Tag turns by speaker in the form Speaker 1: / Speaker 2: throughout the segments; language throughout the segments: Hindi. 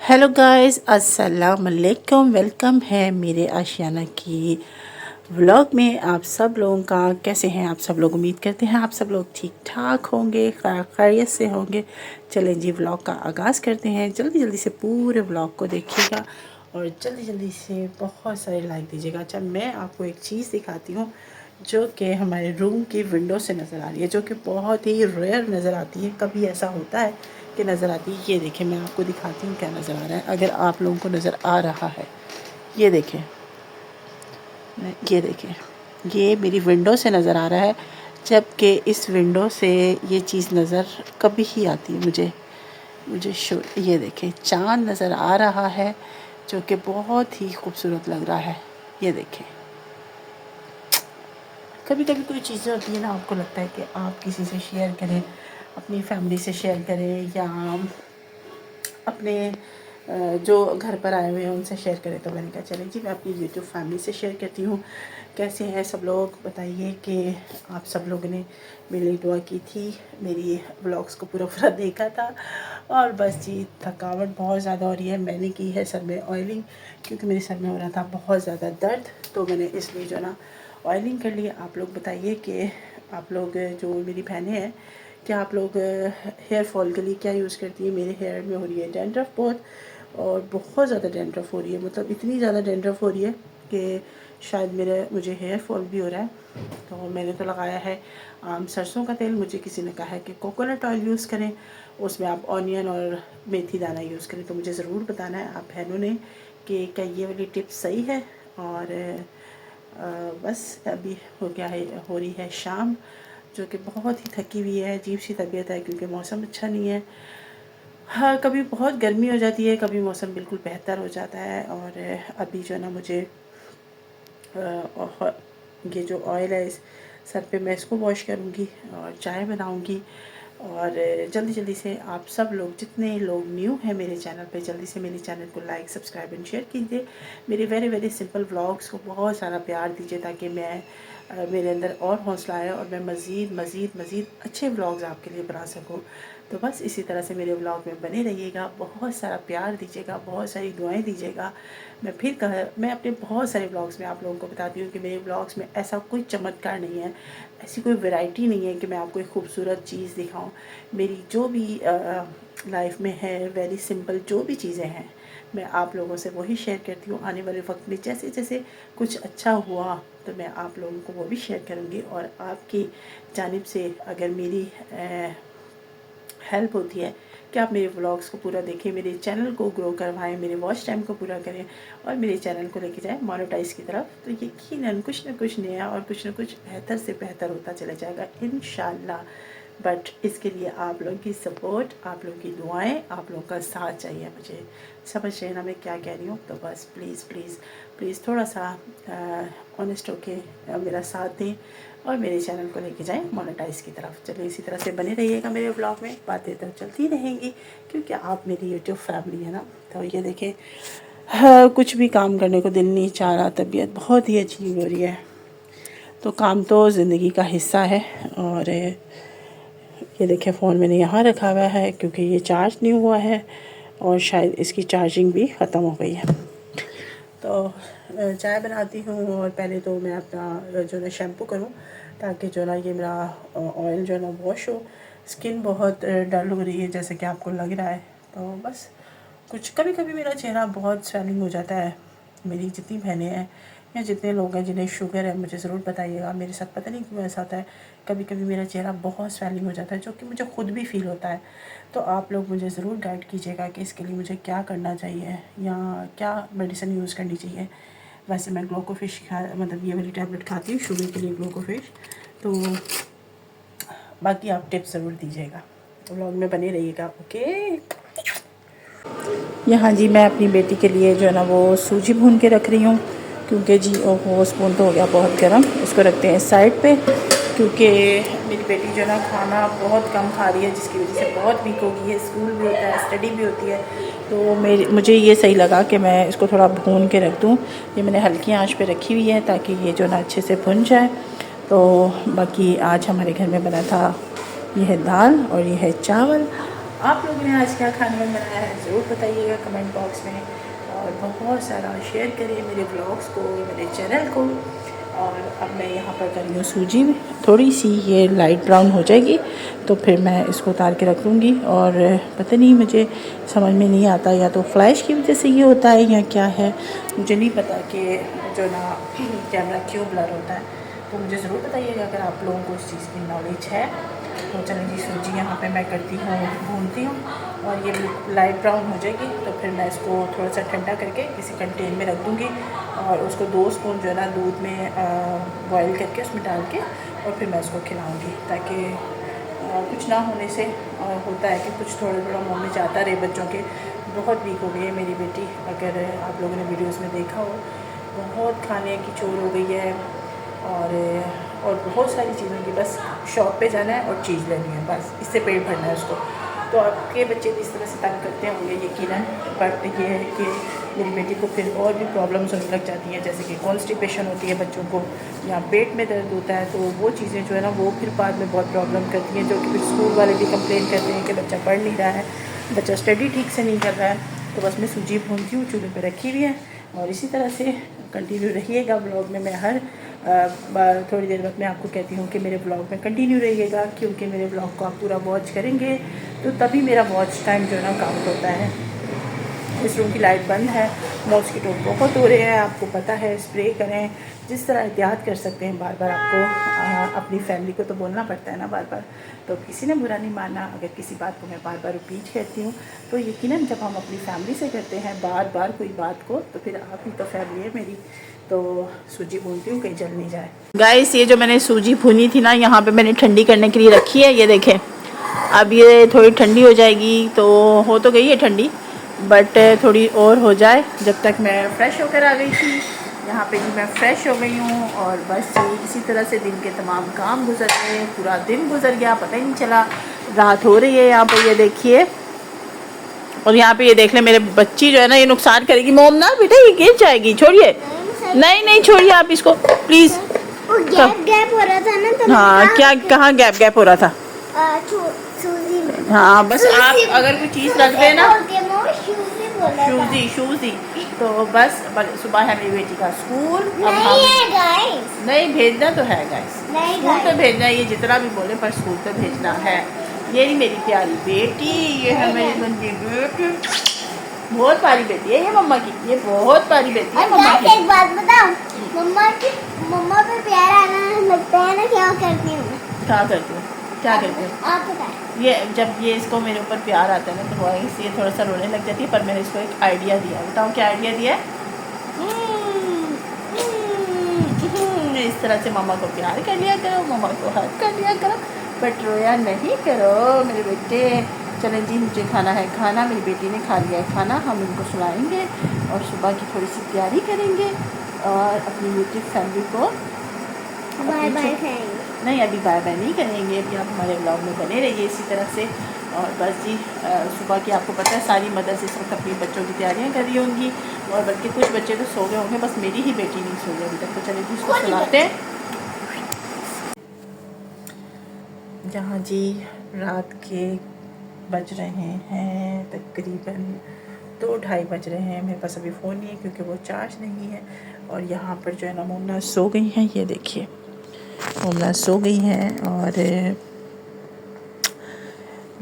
Speaker 1: हेलो गाइस, अस्सलाम वालेकुम। वेलकम है मेरे आशियाना की व्लॉग में। आप सब लोगों का कैसे हैं? आप सब लोग उम्मीद करते हैं आप सब लोग ठीक ठाक होंगे, खैरियत से होंगे। चलें जी, व्लॉग का आगाज़ करते हैं। जल्दी जल्दी से पूरे व्लॉग को देखिएगा और जल्दी जल्दी से बहुत सारे लाइक दीजिएगा। अच्छा, मैं आपको एक चीज़ दिखाती हूँ जो कि हमारे रूम की विंडो से नज़र आ रही है, जो कि बहुत ही रेयर नज़र आती है। कभी ऐसा होता है कि नज़र आती है। ये देखें, मैं आपको दिखाती हूँ क्या नज़र आ रहा है, अगर आप लोगों को नज़र आ रहा है। ये देखें, ये देखें, ये मेरी विंडो से नज़र आ रहा है, जबकि इस विंडो से ये चीज़ नज़र कभी ही आती है मुझे ये देखें, चाँद नज़र आ रहा है जो कि बहुत ही खूबसूरत लग रहा है। ये देखें, कभी कभी कोई चीज़ें होती है ना, आपको लगता है कि आप किसी से शेयर करें, अपनी फैमिली से शेयर करें या अपने जो घर पर आए हुए हैं उनसे शेयर करें। तो मैंने कहा चलें जी, मैं अपनी यूट्यूब फैमिली से शेयर करती हूँ। कैसे हैं सब लोग? बताइए कि आप सब लोगों ने मेरे लिए दुआ की थी, मेरी व्लॉग्स को पूरा पूरा देखा था। और बस जी, थकावट बहुत ज़्यादा हो रही है। मैंने की है सर में ऑयलिंग, क्योंकि मेरे सर में हो रहा था बहुत ज़्यादा दर्द, तो मैंने इसलिए जो ना ऑयलिंग कर लिया। आप लोग बताइए कि आप लोग, जो मेरी बहनें हैं, क्या आप लोग हेयर फॉल के लिए क्या यूज़ करती है? मेरे हेयर में हो रही है डैंड्रफ बहुत, और बहुत ज़्यादा डैंड्रफ हो रही है। मतलब इतनी ज़्यादा डैंड्रफ हो रही है कि शायद मुझे हेयर फॉल भी हो रहा है। तो मैंने तो लगाया है सरसों का तेल। मुझे किसी ने कहा है कि कोकोनट ऑयल यूज़ करें, उसमें आप ऑनियन और मेथी दाना यूज़ करें। तो मुझे ज़रूर बताना है आप बहनों ने कि क्या ये वाली टिप्स सही है। और बस अभी हो रही है शाम, जो कि बहुत ही थकी हुई है, अजीब सी तबीयत है, क्योंकि मौसम अच्छा नहीं है। हाँ, कभी बहुत गर्मी हो जाती है, कभी मौसम बिल्कुल बेहतर हो जाता है। और अभी जो है ना, मुझे ये जो ऑयल है इस सर पे, मैं इसको वॉश करूँगी और चाय बनाऊँगी। और जल्दी जल्दी से आप सब लोग, जितने लोग न्यू हैं मेरे चैनल पे, जल्दी से मेरे चैनल को लाइक, सब्सक्राइब एंड शेयर कीजिए। मेरे वेरी वेरी सिंपल व्लॉग्स को बहुत सारा प्यार दीजिए, ताकि मैं मेरे अंदर और हौसला आए और मैं मज़ीद मज़ीद मज़ीद अच्छे व्लॉग्स आपके लिए बना सकूँ। तो बस इसी तरह से मेरे व्लॉग में बने रहिएगा, बहुत सारा प्यार दीजिएगा, बहुत सारी दुआएं दीजिएगा। मैं अपने बहुत सारे व्लॉग्स में आप लोगों को बताती हूँ कि मेरे व्लॉग्स में ऐसा कोई चमत्कार नहीं है, ऐसी कोई वैरायटी नहीं है कि मैं आपको एक खूबसूरत चीज़ दिखाऊं। मेरी जो भी लाइफ में है, वेरी सिंपल जो भी चीज़ें हैं, मैं आप लोगों से वही शेयर करती हूँ। आने वाले वक्त में जैसे जैसे कुछ अच्छा हुआ तो मैं आप लोगों को वो भी शेयर करूँगी। और आपकी जानिब से अगर मेरी हेल्प होती है कि आप मेरे व्लॉग्स को पूरा देखें, मेरे चैनल को ग्रो करवाएं, मेरे वॉच टाइम को पूरा करें और मेरे चैनल को लेके जाएं मोनेटाइज की तरफ, तो यकीनन कुछ न कुछ नया और कुछ न कुछ बेहतर से बेहतर होता चला जाएगा इंशाल्लाह। बट इसके लिए आप लोगों की सपोर्ट, आप लोगों की दुआएं, आप लोगों का साथ चाहिए। मुझे समझ रहे ना मैं क्या कह रही हूँ? तो बस प्लीज़ प्लीज़ प्लीज़ थोड़ा सा ऑनेस्ट होके मेरा साथ दें और मेरे चैनल को लेके जाएं मोनेटाइज की तरफ। चलिए, इसी तरह से बने रहिएगा मेरे व्लॉग में, बातें तो चलती रहेंगी क्योंकि आप मेरी यूट्यूब फैमिली है ना। तो ये देखें, हाँ, कुछ भी काम करने को दिल नहीं चाह रहा, तबीयत बहुत ही अजीब हो रही है। तो काम तो ज़िंदगी का हिस्सा है। और ये देखें, फ़ोन मैंने यहाँ रखा हुआ है क्योंकि ये चार्ज नहीं हुआ है और शायद इसकी चार्जिंग भी ख़त्म हो गई है। तो चाय बनाती हूँ और पहले तो मैं अपना जो है शैम्पू करूँ, ताकि जो ना ये मेरा ऑयल जो है ना वॉश हो। स्किन बहुत डल हो रही है जैसे कि आपको लग रहा है। तो बस कुछ कभी कभी मेरा चेहरा बहुत स्वेलिंग हो जाता है। मेरी जितनी बहनें हैं या जितने लोग हैं जिन्हें शुगर है, मुझे ज़रूर बताइएगा। मेरे साथ पता नहीं क्यों ऐसा होता है, कभी कभी मेरा चेहरा बहुत स्वेलिंग हो जाता है, जो कि मुझे खुद भी फील होता है। तो आप लोग मुझे ज़रूर गाइड कीजिएगा कि इसके लिए मुझे क्या करना चाहिए या क्या मेडिसिन यूज़ करनी चाहिए। वैसे मैं ग्लूकोफिश मतलब ये वाली टैबलेट खाती हूँ शुगर के लिए, ग्लूकोफिश। तो बाकी आप टिप्स ज़रूर दीजिएगा, व्लॉग में बने रहिएगा। ओके। यहाँ जी, मैं अपनी बेटी के लिए जो है ना वो सूजी भून के रख रही हूँ, क्योंकि जी वो स्पून तो हो गया बहुत गर्म, इसको रखते हैं साइड पे। क्योंकि मेरी बेटी जो है ना खाना बहुत कम खा रही है, जिसकी वजह से बहुत वीक हो गई है। स्कूल भी होता है, स्टडी भी होती है, तो मुझे ये सही लगा कि मैं इसको थोड़ा भून के रख दूँ। ये मैंने हल्की आंच पे रखी हुई है ताकि ये जो ना अच्छे से भुन जाए। तो बाकी आज हमारे घर में बना था, ये है दाल और ये है चावल आप लोगों ने आज क्या खाने में बनाया है ज़रूर बताइएगा कमेंट बॉक्स में, और बहुत सारा शेयर करिए मेरे ब्लॉग्स को, मेरे चैनल को। और अब मैं यहाँ पर कर रही हूँ सूजी में थोड़ी सी ये लाइट ब्राउन हो जाएगी तो फिर मैं इसको उतार के रख लूँगी। और पता नहीं, मुझे समझ में नहीं आता, या तो फ्लैश की वजह से ये होता है या क्या है, मुझे नहीं पता कि जो ना कैमरा क्यों ब्लर होता है। तो मुझे ज़रूर बताइएगा अगर आप लोगों को इस चीज़ की नॉलेज है। तो चलें जी, सूजी यहाँ पे मैं करती हूँ, भूनती हूँ, और ये लाइट ब्राउन हो जाएगी तो फिर मैं इसको थोड़ा सा ठंडा करके किसी कंटेन में रख दूँगी, और उसको 2 स्पून जो है ना दूध में बॉयल करके उसमें डाल के और फिर मैं उसको खिलाऊँगी, ताकि कुछ ना होने से होता है कि कुछ थोड़ा थोड़ा मुँह में जाता रहे बच्चों के। बहुत वीक हो गई है मेरी बेटी, अगर आप लोगों ने वीडियोस में देखा हो, बहुत खाने की चोर हो गई है, और बहुत सारी चीज़ों की, बस शॉप पे जाना है और चीज़ लेनी है, बस इससे पेट भरना है उसको। तो आपके बच्चे भी इस तरह से तंग करते होंगे यकीनन, बट ये है कि मेरी बेटी को फिर और भी प्रॉब्लम्स होने लग जाती हैं, जैसे कि कॉन्स्टिपेशन होती है बच्चों को, या पेट में दर्द होता है। तो वो चीज़ें जो है ना वो फिर बाद में बहुत प्रॉब्लम करती हैं, जो कि फिर स्कूल वाले भी कंप्लेन करते हैं कि बच्चा पढ़ नहीं रहा है, बच्चा स्टडी ठीक से नहीं कर रहा है। तो बस मैं सूजी भूनती हूँ, चूल्हे पर रखी हुई है, और इसी तरह से कंटिन्यू रहिएगा ब्लॉग में। मैं हर थोड़ी देर बाद मैं आपको कहती हूँ कि मेरे ब्लॉग में कंटिन्यू रहिएगा, क्योंकि मेरे ब्लॉग को आप पूरा वॉच करेंगे तो तभी मेरा वॉच टाइम जो है ना काउंट होता है। इस रूम की लाइट बंद है, मॉस्किटो बहुत हो रहे हैं, आपको पता है, स्प्रे करें, जिस तरह एहतियात कर सकते हैं। बार बार आपको अपनी फैमिली को तो बोलना पड़ता है ना बार बार, तो किसी ने बुरा नहीं मानना अगर किसी बात को मैं बार बार रिपीट करती हूँ। तो यकीनन जब हम अपनी फैमिली से करते हैं बार बार कोई बात को, तो फिर आप ही तो फैमिली है मेरी। तो सूजी भूनती हूँ कहीं जल नहीं जाए। गाइस, ये जो मैंने सूजी भूनी थी ना, यहाँ पे मैंने ठंडी करने के लिए रखी है, ये देखें। अब ये थोड़ी ठंडी हो जाएगी, तो हो तो गई है ठंडी, बट थोड़ी और हो जाए। जब तक मैं फ़्रेश होकर आ गई थी यहाँ पे जी, मैं फ़्रेश हो गई हूँ, और बस इसी तरह से दिन के तमाम काम गुजर गए, पूरा दिन गुजर गया, पता ही नहीं चला। रात हो रही है यहाँ पे, ये देखिए, और यहाँ पे ये देख ले मेरे बच्ची जो है ना ये नुकसान करेगी। मोम ना बेटा, ये गिर जाएगी, छोड़िए, नहीं नहीं छोड़िए आप इसको प्लीज़।
Speaker 2: गैप हो रहा था ना, तो
Speaker 1: हाँ, क्या कहाँ गैप हो रहा था?
Speaker 2: सूजी में।
Speaker 1: हाँ, बस आप अगर कोई चीज़ रख देना, शूजी, तो बस सुबह है मेरी बेटी का स्कूल।
Speaker 2: नहीं है गाइस,
Speaker 1: नहीं भेजना तो है गाइस, स्कूल तो भेजना है, ये जितना भी बोले पर स्कूल तो भेजना है। ये नहीं मेरी प्यारी बेटी, ये है मेरी बंदी बेटी, बहुत प्यारी बेटी है ये मम्मा की, ये बहुत प्यारी बेटी है मम्मा की।
Speaker 2: एक बात बताऊं, मम्मा पे प्यार आना लगता है ना, क्या करती हूँ?
Speaker 1: क्या करती हूँ? क्या करती हूँ?
Speaker 2: आप बताएं।
Speaker 1: ये जब ये इसको मेरे ऊपर प्यार आता है ना, तो ये थोड़ा सा रोने लग जाती है, पर मैंने इसको एक आइडिया दिया। बताओ क्या आइडिया दिया है? इस तरह से मम्मा को प्यार कर लिया करो, मम्मा को हक कर लिया करो, बट रोया नहीं करो मेरे बेटे। चलें जी, मुझे खाना है खाना, मेरी बेटी ने खा लिया है खाना, हम इनको सुलाएंगे और सुबह की थोड़ी सी तैयारी करेंगे, और अपनी यूट्यूब फैमिली को
Speaker 2: बाय बाय करेंगे।
Speaker 1: नहीं, अभी बाय बाय नहीं करेंगे, अभी आप हमारे ब्लॉग में बने रहिए इसी तरह से। और बस जी, सुबह की आपको पता है सारी मदर्स इस वक्त अपनी बच्चों की तैयारियां कर रही होंगी, और बल्कि कुछ बच्चे तो सो गए होंगे, बस मेरी ही बेटी नहीं सो गई अभी तक। तो चलिए जी, इसको सुलाते हैं। जहाँ जी रात के बज रहे हैं तकरीबन 2-2:30 बज रहे हैं। मेरे पास अभी फ़ोन नहीं है क्योंकि वो चार्ज नहीं है, और यहाँ पर जो है ना मोमना सो गई हैं, ये देखिए मोमना सो गई हैं। और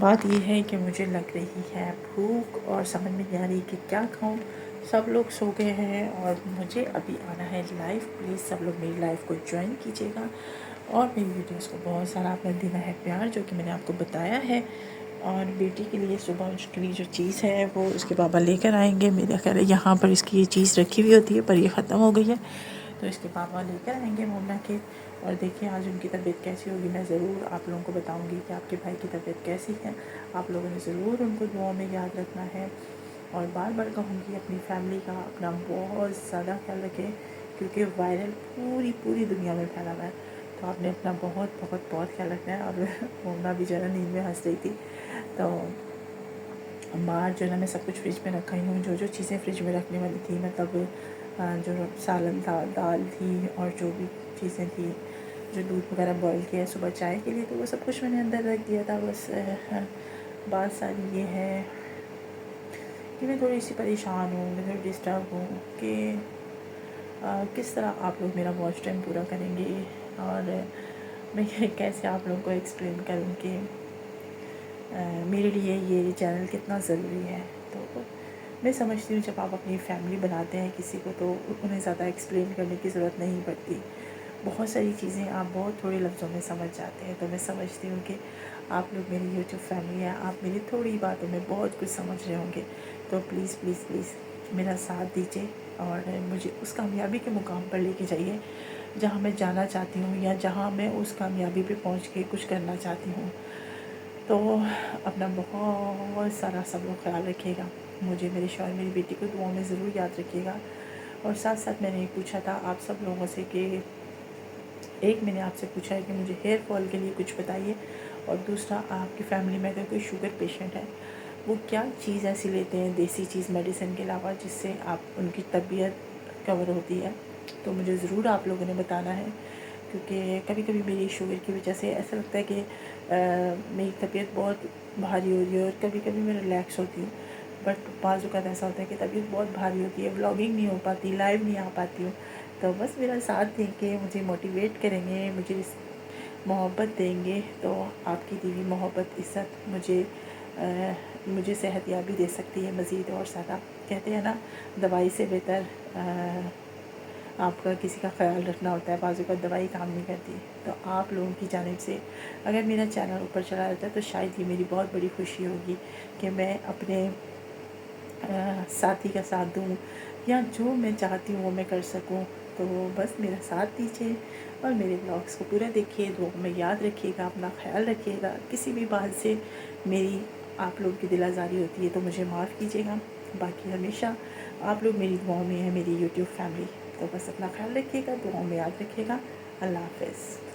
Speaker 1: बात ये है कि मुझे लग रही है भूख, और समझ में नहीं आ रही कि क्या खाऊं। सब लोग सो गए हैं और मुझे अभी आना है लाइव। प्लीज़ सब लोग मेरी लाइव को ज्वाइन कीजिएगा, और मेरी वीडियोस को बहुत सारा आपने देना है प्यार, जो कि मैंने आपको बताया है। और बेटी के लिए सुबह उसके लिए जो चीज़ है वो उसके पापा लेकर आएंगे। मेरा ख्याल है यहाँ पर इसकी ये चीज़ रखी हुई होती है, पर ये ख़त्म हो गई है, तो इसके पापा लेकर आएंगे मोमना के। और देखिए आज उनकी तबीयत कैसी होगी, मैं ज़रूर आप लोगों को बताऊंगी कि आपके भाई की तबीयत कैसी है। आप लोगों ने ज़रूर उनको दुआ में याद रखना है, और बार बार कहूँगी अपनी फैमिली का अपना बहुत ज़्यादा ख्याल रखें, क्योंकि वायरल पूरी दुनिया में फैला हुआ है। तो आपने अपना बहुत ख्याल रखना है। और मोमना भी जो है नींद में हंस रही थी, तो बाहर जो है ना मैं सब कुछ फ्रिज में रखा ही हूँ, जो चीज़ें फ्रिज में रखने वाली थी, मतलब जो सालन था, दाल थी, और जो भी चीज़ें थी, जो दूध वगैरह बॉईल किया है सुबह चाय के लिए, तो वो सब कुछ मैंने अंदर रख दिया था। बस बात सारी ये है कि मैं थोड़ी सी परेशान हूँ, मैं थोड़ी डिस्टर्ब हूँ कि किस तरह आप लोग मेरा वॉच टाइम पूरा करेंगे और मैं कैसे आप लोगों को एक्सप्लेन करूँ कि मेरे लिए ये चैनल कितना ज़रूरी है। तो मैं समझती हूँ जब आप अपनी फैमिली बनाते हैं किसी को तो उन्हें ज़्यादा एक्सप्लेन करने की ज़रूरत नहीं पड़ती। बहुत सारी चीज़ें आप बहुत थोड़े लफ्ज़ों में समझ जाते हैं। तो मैं समझती हूँ कि आप लोग मेरी यूट्यूब फैमिली है, आप मेरी थोड़ी बातों में बहुत कुछ समझ रहे होंगे। तो प्लीज़ प्लीज़ प्लीज़ मेरा साथ दीजिए और मुझे उस कामयाबी के मुकाम पर लेके जाइए जहाँ मैं जाना चाहती हूँ या जहाँ मैं उस कामयाबी पे पहुँच के कुछ करना चाहती हूँ। तो अपना बहुत सारा सब लोग ख्याल रखिएगा। मुझे, मेरे शौहर, मेरी बेटी को दुआओं में ज़रूर याद रखिएगा। और साथ साथ मैंने पूछा था आप सब लोगों से कि एक मैंने आपसे पूछा है कि मुझे हेयर फॉल के लिए कुछ बताइए, और दूसरा आपकी फ़ैमिली में अगर कोई शुगर पेशेंट है वो क्या चीज़ ऐसी लेते हैं देसी चीज़ मेडिसिन के अलावा जिससे आप उनकी तबीयत कवर होती है। तो मुझे ज़रूर आप लोगों ने बताना है, क्योंकि कभी कभी मेरी शुगर की वजह से ऐसा लगता है कि मेरी तबीयत बहुत भारी हो रही है और कभी कभी मैं रिलैक्स होती हूँ। बट बाज़ औक़ात ऐसा होता है कि तबीयत बहुत भारी होती है, व्लॉगिंग नहीं हो पाती, लाइव नहीं आ पाती हूँ। तो बस मेरा साथ देंगे, मुझे मोटिवेट करेंगे, मुझे मोहब्बत देंगे, तो आपकी दी हुई मोहब्बत, इज़्ज़त मुझे सेहतयाबी दे सकती है मज़ीद और ज़्यादा। कहते हैं ना, दवाई से बेहतर आपका किसी का ख्याल रखना होता है। बाज़ू का दवाई काम नहीं करती। तो आप लोगों की जानिब से अगर मेरा चैनल ऊपर चला जाता है तो शायद ये मेरी बहुत बड़ी खुशी होगी कि मैं अपने साथी का साथ दूँ या जो मैं चाहती हूँ वो मैं कर सकूँ। तो बस मेरा साथ दीजिए और मेरे ब्लॉग्स को पूरा देखिए, दुआ में याद रखिएगा, अपना ख्याल रखिएगा। किसी भी बात से मेरी आप लोग की दिल आज़ारी होती है तो मुझे माफ़ कीजिएगा। बाकी हमेशा आप लोग मेरी दुआओं में हैं, मेरी यूट्यूब फैमिली। तो बस अपना ख्याल रखिएगा, दुआओं में याद रखिएगा। अल्लाह हाफ़िज़।